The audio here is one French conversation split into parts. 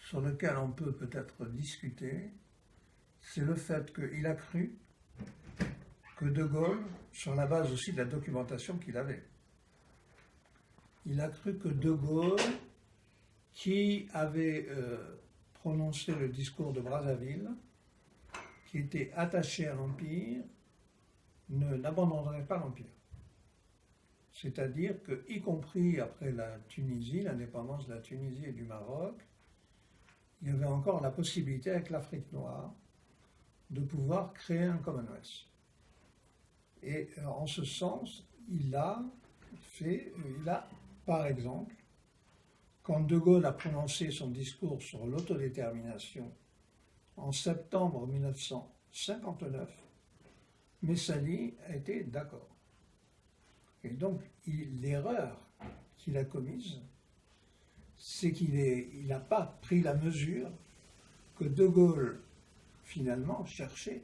sur lequel on peut peut-être discuter, c'est le fait qu'il a cru que De Gaulle, sur la base aussi de la documentation qu'il avait, il a cru que De Gaulle, qui avait prononcé le discours de Brazzaville, qui était attaché à l'Empire, n'abandonnerait pas l'Empire. C'est-à-dire que, y compris après la Tunisie, l'indépendance de la Tunisie et du Maroc, il y avait encore la possibilité avec l'Afrique noire de pouvoir créer un Commonwealth. Et en ce sens, il a, par exemple, quand De Gaulle a prononcé son discours sur l'autodétermination en septembre 1959, Messali a été d'accord. Et donc, l'erreur qu'il a commise, c'est qu'il n'a pas pris la mesure que De Gaulle, finalement, cherchait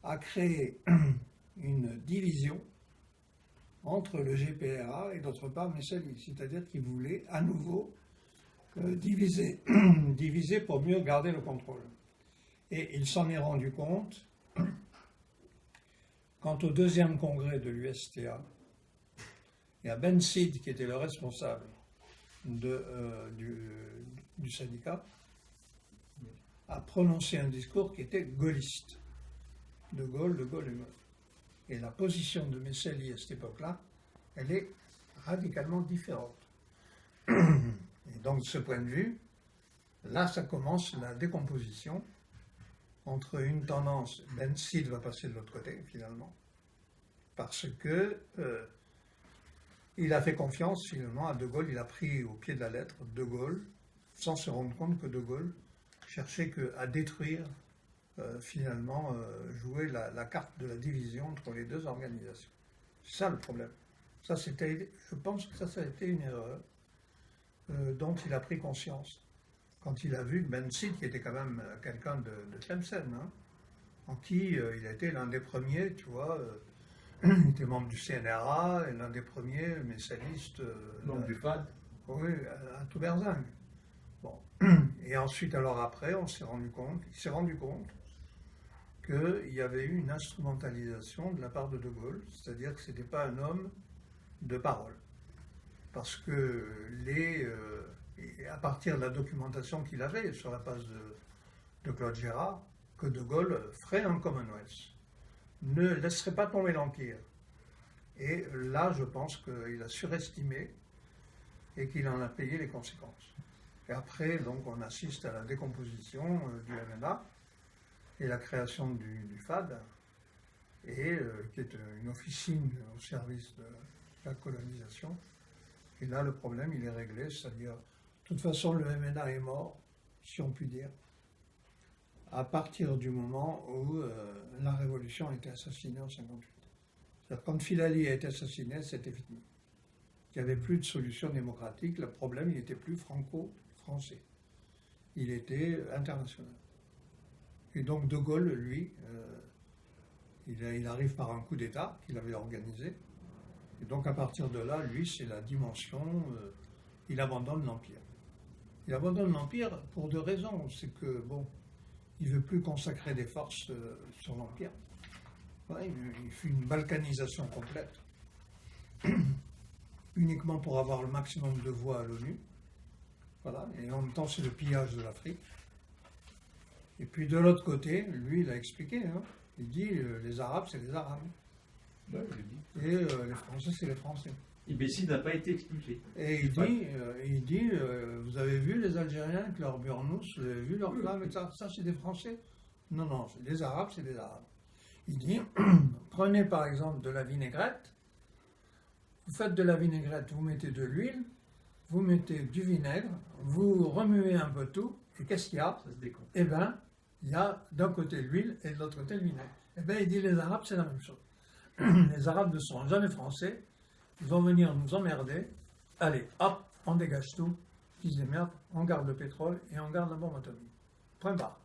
à créer une division entre le GPRA et d'autre part Messali. C'est-à-dire qu'il voulait à nouveau diviser pour mieux garder le contrôle. Et il s'en est rendu compte quand au deuxième congrès de l'USTA, il y a Ben Sid qui était le responsable du syndicat, a prononcé un discours qui était gaulliste. De Gaulle est Gaulle. Et la position de Messali à cette époque-là, elle est radicalement différente. Et donc, de ce point de vue, là, ça commence la décomposition entre une tendance, Ben Sid va passer de l'autre côté, finalement, parce que il a fait confiance, finalement, à De Gaulle, il a pris au pied de la lettre De Gaulle, sans se rendre compte que De Gaulle cherchait à détruire, finalement, jouer la carte de la division entre les deux organisations. C'est ça le problème. Ça, je pense que ça a été une erreur dont il a pris conscience. Quand il a vu Ben Sid, qui était quand même quelqu'un de Tlemcen, hein, en qui il a été l'un des premiers, tu vois, il était membre du CNRA, et l'un des premiers messalistes. Membre du FAD. Oui, à Touberzingue. Bon. Et ensuite, alors après, il s'est rendu compte qu'il y avait eu une instrumentalisation de la part de De Gaulle, c'est-à-dire que ce n'était pas un homme de parole. Parce que à partir de la documentation qu'il avait sur la base de Claude Gérard, que De Gaulle ferait un Commonwealth, ne laisserait pas tomber l'Empire. Et là, je pense qu'il a surestimé et qu'il en a payé les conséquences. Et après, donc, on assiste à la décomposition du MNA et la création du FAD, et qui est une officine au service de la colonisation. Et là, le problème, il est réglé, c'est-à-dire, de toute façon, le MNA est mort, si on peut dire, à partir du moment où la révolution a été assassinée en 1958. C'est-à-dire, quand Filali a été assassiné, c'était fini. Il n'y avait plus de solution démocratique, le problème, il n'était plus franco-français. Il était international. Et donc, De Gaulle, lui, il arrive par un coup d'État qu'il avait organisé. Et donc, à partir de là, lui, c'est la dimension, il abandonne l'Empire. Il abandonne l'Empire pour deux raisons. C'est que, bon, il ne veut plus consacrer des forces sur l'Empire. Ouais, il fait une balkanisation complète, uniquement pour avoir le maximum de voix à l'ONU. Voilà, et en même temps, c'est le pillage de l'Afrique. Et puis, de l'autre côté, lui, il a expliqué, hein, il dit les Arabes, c'est les Arabes. Ouais, je le dis. Et les Français, c'est les Français. Ibessi n'a pas été expulsé. Et il dit vous avez vu les Algériens avec leurs burnous, vous avez vu leurs femmes, et ça c'est des Français? Non, non, les Arabes, c'est des Arabes. Il dit, prenez par exemple de la vinaigrette, vous faites de la vinaigrette, vous mettez de l'huile, vous mettez du vinaigre, vous remuez un peu tout, et qu'est-ce qu'il y a? Ça se décompte. Eh bien, il y a d'un côté l'huile et de l'autre côté le vinaigre. Eh bien, il dit les Arabes, c'est la même chose. Les Arabes ne seront jamais français, ils vont venir nous emmerder, allez, hop, on dégage tout, ils se démerdent, on garde le pétrole et on garde la bombe atomique. Point barre.